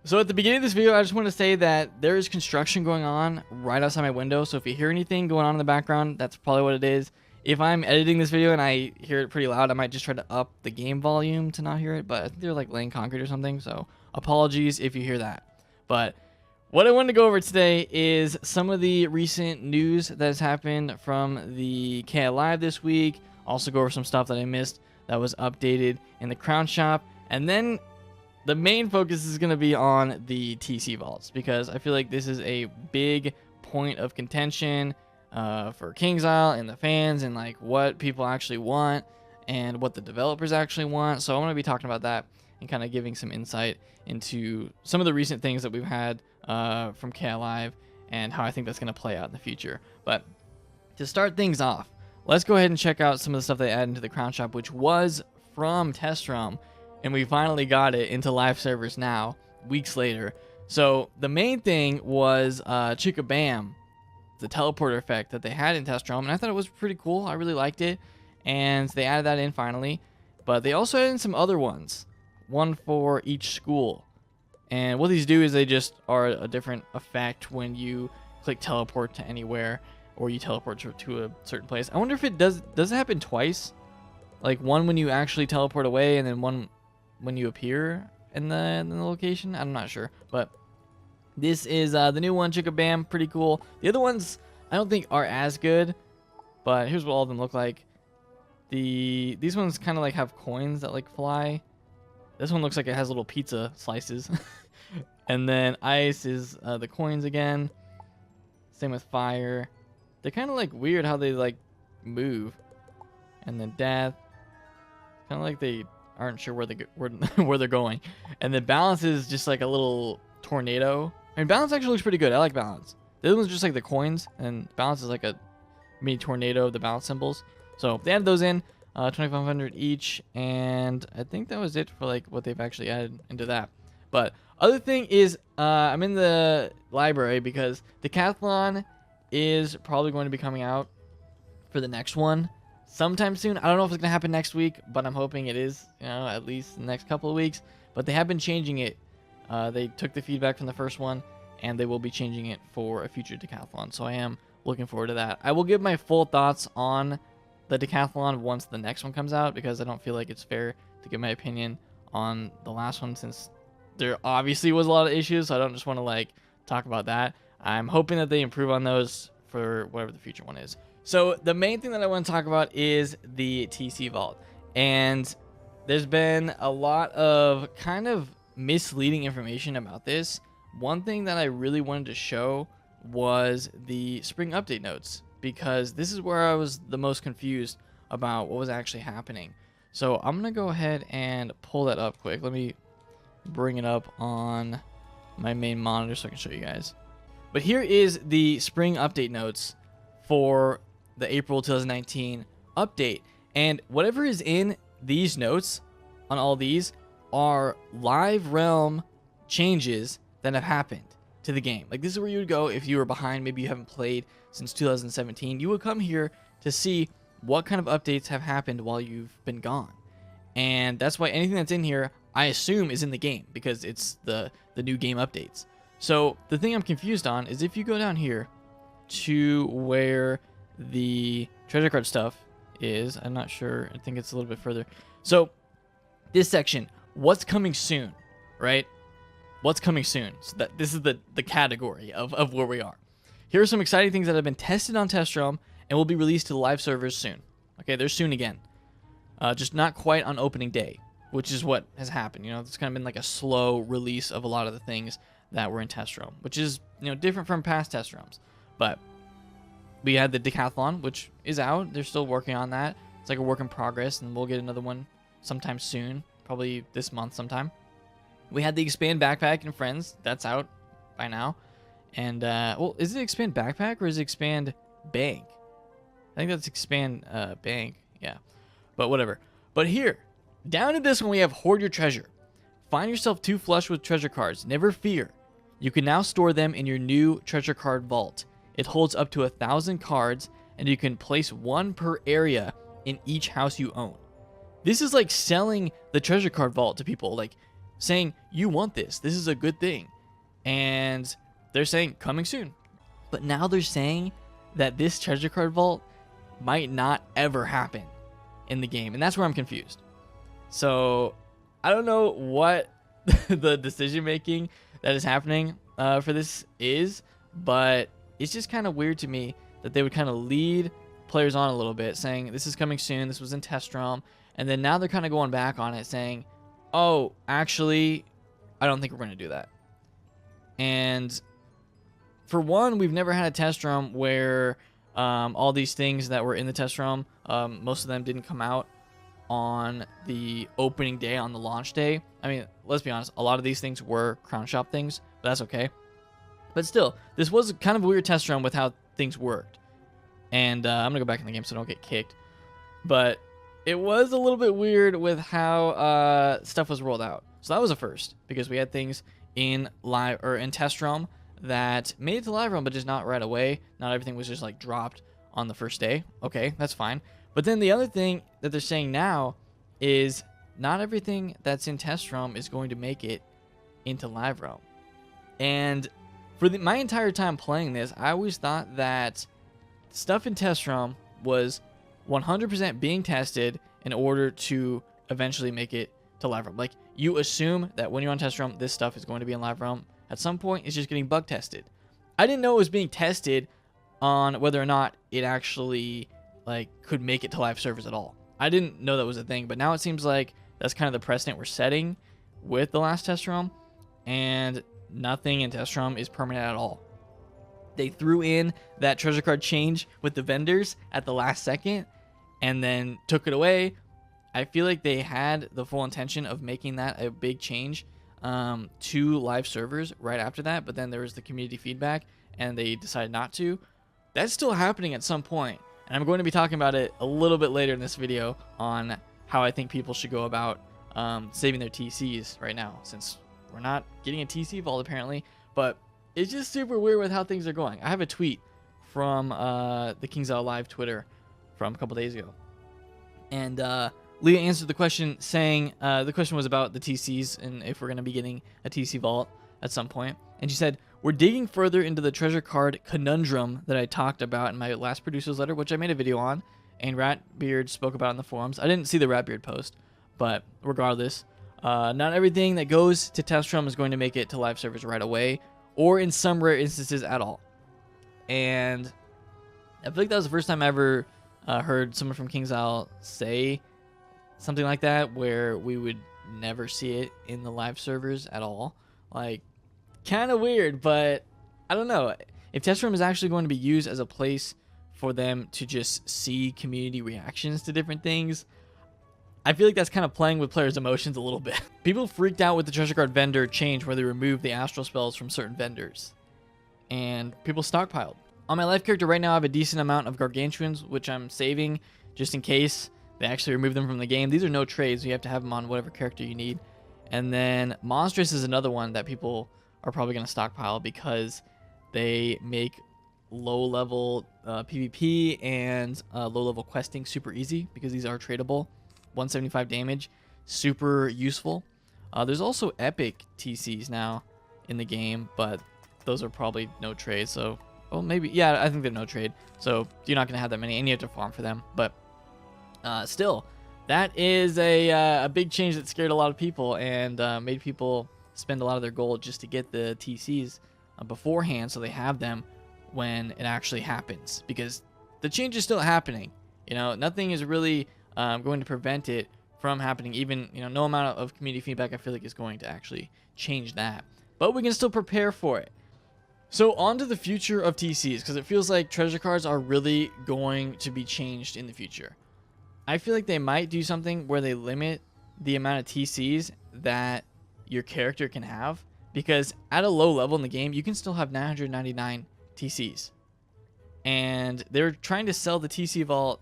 So at the beginning of this video, I just want to say that there is construction going on right outside my window. So if you hear anything going on in the background, that's probably what it is. If I'm editing this video and I hear it pretty loud, I might just try to up the game volume to not hear it. But I think they're like laying concrete or something. So apologies if you hear that. But what I wanted to go over today is some of the recent news that has happened from the KI Live this week. Also go over some stuff that I missed that was updated in the Crown Shop. And then the main focus is going to be on the TC vaults, because I feel like this is a big point of contention for KingsIsle and the fans, and like what people actually want and what the developers actually want. So I want to be talking about that and kind of giving some insight into some of the recent things that we've had from KI Live and how I think that's going to play out in the future. But to start things off, let's go ahead and check out some of the stuff they added into the Crown Shop, which was from Test Realm. And we finally got it into live servers now, weeks later. So the main thing was Chicka Bam, the teleporter effect that they had in Test Realm. And I thought it was pretty cool. I really liked it. And they added that in finally. But they also added in some other ones. One for each school. And what these do is they just are a different effect when you click teleport to anywhere. Or you teleport to a certain place. I wonder if it does it happen twice? Like one when you actually teleport away, and then one when you appear in the location. I'm not sure, but this is the new one, Chicka Bam, pretty cool. The other ones I don't think are as good, but here's what all of them look like. These ones kind of like have coins that like fly. This one looks like it has little pizza slices. And then ice is the coins again. Same with fire. They're kind of like weird how they like move. And then death, kind of like they aren't sure where they're going. And then balance is just like a little tornado. I mean, balance actually looks pretty good. I like balance. The other one's just like the coins, and balance is like a mini tornado of the balance symbols. So they added those in, 2,500 each, and I think that was it for like what they've actually added into that. But other thing is, I'm in the library because Decathlon is probably going to be coming out for the next one sometime soon. I don't know if it's gonna happen next week, but I'm hoping it is, at least the next couple of weeks. But they have been changing it. They took the feedback from the first one, and they will be changing it for a future decathlon. So I am looking forward to that. I will give my full thoughts on the decathlon once the next one comes out, because I don't feel like it's fair to give my opinion on the last one, since there obviously was a lot of issues. So I don't just want to like talk about that. I'm hoping that they improve on those for whatever the future one is. So the main thing that I want to talk about is the TC Vault. And there's been a lot of kind of misleading information about this. One thing that I really wanted to show was the spring update notes, because this is where I was the most confused about what was actually happening. So I'm going to go ahead and pull that up quick. Let me bring it up on my main monitor so I can show you guys. But here is the spring update notes for the April 2019 update, and whatever is in these notes on all these are live realm changes that have happened to the game. Like, this is where you would go if you were behind, maybe you haven't played since 2017. You would come here to see what kind of updates have happened while you've been gone. And that's why anything that's in here, I assume, is in the game, because it's the new game updates. So the thing I'm confused on is if you go down here to where the treasure card stuff is, I'm not sure, I think it's a little bit further. So this section, what's coming soon, right? What's coming soon? So that this is the category of where we are. Here are some exciting things that have been tested on Test Realm and will be released to the live servers soon. Okay, they're soon again. Just not quite on opening day, which is what has happened. It's kind of been like a slow release of a lot of the things that were in Test Realm, which is, different from past Test Realms. But we had the decathlon, which is out. They're still working on that. It's like a work in progress, and we'll get another one sometime soon, probably this month sometime. We had the expand backpack and friends. That's out by now. And well, is it expand backpack or is it expand bank? I think that's expand bank. Yeah, but whatever. But here, down in this one, we have hoard your treasure. Find yourself too flush with treasure cards. Never fear. You can now store them in your new treasure card vault. It holds up to 1,000 cards, and you can place one per area in each house you own. This is like selling the treasure card vault to people. Like, saying you want this. This is a good thing. And they're saying coming soon. But now they're saying that this treasure card vault might not ever happen in the game. And that's where I'm confused. So I don't know what the decision making that is happening for this is, but it's just kind of weird to me that they would kind of lead players on a little bit, saying this is coming soon, this was in test realm, and then now they're kind of going back on it saying, oh, actually, I don't think we're going to do that. And for one, we've never had a test realm where all these things that were in the test realm, most of them didn't come out on the opening day, on the launch day. I mean, let's be honest, a lot of these things were crown shop things, but that's okay. But still, this was kind of a weird test run with how things worked. And I'm gonna go back in the game so I don't get kicked. But it was a little bit weird with how stuff was rolled out. So that was a first, because we had things in live or in test realm that made it to live realm, but just not right away. Not everything was just like dropped on the first day. Okay, that's fine. But then the other thing that they're saying now is not everything that's in test realm is going to make it into live realm. And for my entire time playing this, I always thought that stuff in test realm was 100% being tested in order to eventually make it to live realm. Like, you assume that when you're on test realm, this stuff is going to be in live realm. At some point, it's just getting bug tested. I didn't know it was being tested on whether or not it actually could make it to live servers at all. I didn't know that was a thing, but now it seems like that's kind of the precedent we're setting with the last test realm, and nothing in test realm is permanent at all. They threw in that treasure card change with the vendors at the last second and then took it away. I feel like they had the full intention of making that a big change to live servers right after that, but then there was the community feedback and they decided not to. That's still happening at some point, and I'm going to be talking about it a little bit later in this video on how I think people should go about saving their TCs right now, since we're not getting a TC vault apparently. But it's just super weird with how things are going. I have a tweet from the Kings Out Live Twitter from a couple days ago, and Leah answered the question saying the question was about the TCs and if we're going to be getting a TC vault at some point. And she said, we're digging further into the treasure card conundrum that I talked about in my last producer's letter, which I made a video on, and Ratbeard spoke about in the forums. I didn't see the Ratbeard post, but regardless, not everything that goes to test realm is going to make it to live servers right away, or in some rare instances at all. And I feel like that was the first time I ever heard someone from King's Isle say something like that, where we would never see it in the live servers at all. Like, kind of weird, but I don't know. If test room is actually going to be used as a place for them to just see community reactions to different things, I feel like that's kind of playing with players' emotions a little bit. People freaked out with the treasure card vendor change where they removed the astral spells from certain vendors, and people stockpiled. On my life character right now, I have a decent amount of gargantuans, which I'm saving just in case they actually remove them from the game. These are no trades, so you have to have them on whatever character you need. And then monstrous is another one that people are probably going to stockpile because they make low-level PvP and low-level questing super easy, because these are tradable. 175 damage, super useful. There's also epic TCs now in the game, but those are probably no trade. So, well, maybe, yeah, I think they're no trade. So you're not going to have that many, and you have to farm for them. But still, that is a big change that scared a lot of people and made people spend a lot of their gold just to get the TCs beforehand, so they have them when it actually happens. Because the change is still happening. You know, nothing is really going to prevent it from happening. Even, you know, no amount of community feedback I feel like is going to actually change that. But we can still prepare for it. So on to the future of TCs, because it feels like treasure cards are really going to be changed in the future. I feel like they might do something where they limit the amount of TCs that your character can have, because at a low level in the game, you can still have 999 TCs. And they're trying to sell the TC vault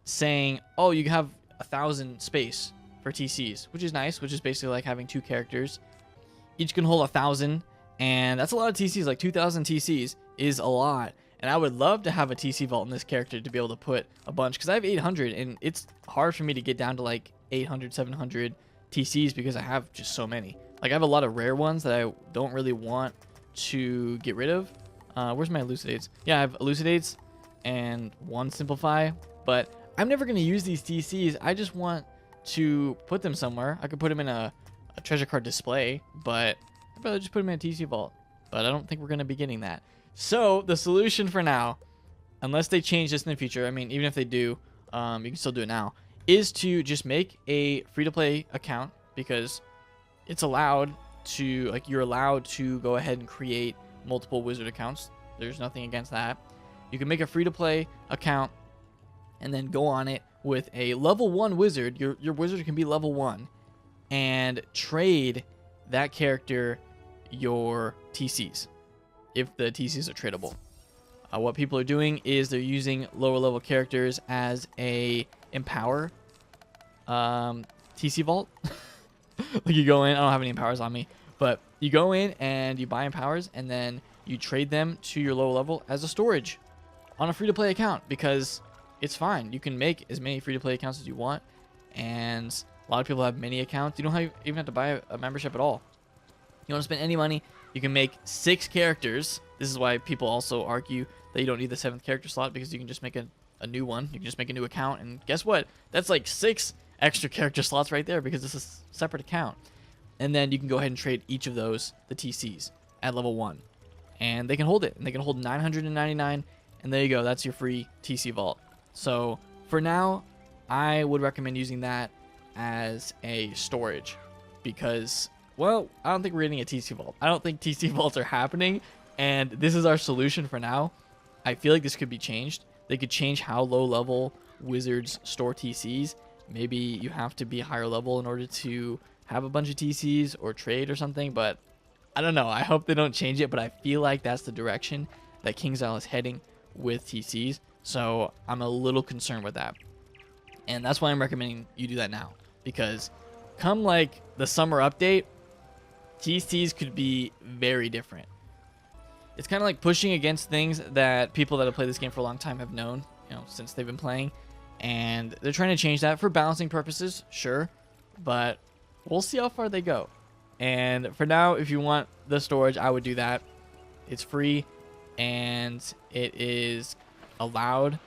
saying, oh, you have 1,000 space for TCs, which is nice, which is basically like having two characters. Each can hold 1,000, and that's a lot of TCs. Like 2,000 TCs is a lot. And I would love to have a TC vault in this character to be able to put a bunch, because I have 800, and it's hard for me to get down to like 800, 700 TCs because I have just so many. Like I have a lot of rare ones that I don't really want to get rid of. Where's my elucidates? Yeah, I have elucidates and 1 simplify, but I'm never going to use these TCs. I just want to put them somewhere. I could put them in a treasure card display, but I'd rather just put them in a TC vault. But I don't think we're going to be getting that. So the solution for now, unless they change this in the future, I mean, even if they do, you can still do it now, is to just make a free-to-play account, because it's allowed to, like, you're allowed to go ahead and create multiple wizard accounts. There's nothing against that. You can make a free-to-play account and then go on it with a level 1 wizard. Your wizard can be level 1, and trade that character your TCs if the TCs are tradable. What people are doing is they're using lower level characters as a empower TC vault. Like you go in, I don't have any empowers on me, but you go in and you buy empowers and then you trade them to your lower level as a storage on a free-to-play account, because it's fine. You can make as many free-to-play accounts as you want, and a lot of people have many accounts. You don't even have to buy a membership at all. You want to spend any money, you can make 6 characters. This is why people also argue that you don't need the 7th character slot, because you can just make a new one. You can just make a new account, and guess what? That's like 6 extra character slots right there, because it's a separate account. And then you can go ahead and trade each of those, the TCs, at level 1. And they can hold it, and they can hold 999, and there you go. That's your free TC vault. So for now, I would recommend using that as a storage, because, well, I don't think we're getting a TC vault. I don't think TC vaults are happening, and this is our solution for now. I feel like this could be changed. They could change how low level wizards store TCs. Maybe you have to be higher level in order to have a bunch of TCs or trade or something, but I don't know. I hope they don't change it, but I feel like that's the direction that KingsIsle is heading with TCs. So I'm a little concerned with that. And that's why I'm recommending you do that now, because come like the summer update, TCs could be very different. It's kind of like pushing against things that people that have played this game for a long time have known, since they've been playing. And they're trying to change that for balancing purposes, sure, but we'll see how far they go. And for now, if you want the storage, I would do that. It's free and it is allowed,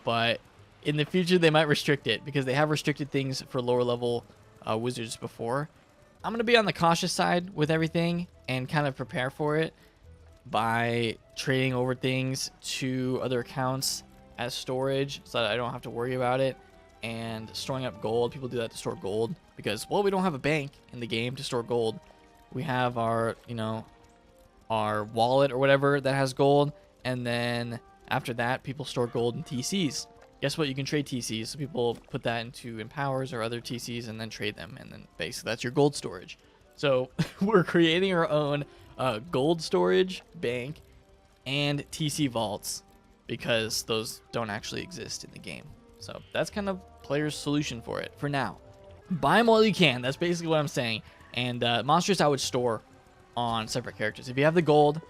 but in the future they might restrict it, because they have restricted things for lower level wizards before. I'm going to be on the cautious side with everything and kind of prepare for it by trading over things to other accounts as storage, so that I don't have to worry about it, and storing up gold. People do that to store gold because, well, we don't have a bank in the game to store gold. We have our, our wallet or whatever that has gold, and then after that, people store gold in TCs. Guess what? You can trade TCs. So people put that into empowers or other TCs and then trade them, and then basically that's your gold storage. So we're creating our own gold storage bank and TC vaults, because those don't actually exist in the game. So that's kind of players' solution for it for now. Buy them while you can. That's basically what I'm saying. And monsters I would store on separate characters. If you have the gold,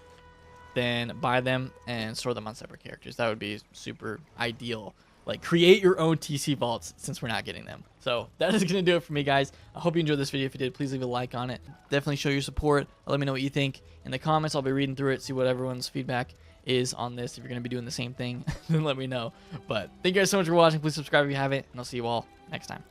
then buy them and store them on separate characters. That would be super ideal. Like, create your own TC vaults, since we're not getting them. So that is going to do it for me, guys. I hope you enjoyed this video. If you did, please leave a like on it. Definitely show your support. Let me know what you think in the comments. I'll be reading through it, see what everyone's feedback is on this. If you're going to be doing the same thing, then let me know. But thank you guys so much for watching. Please subscribe if you haven't, and I'll see you all next time.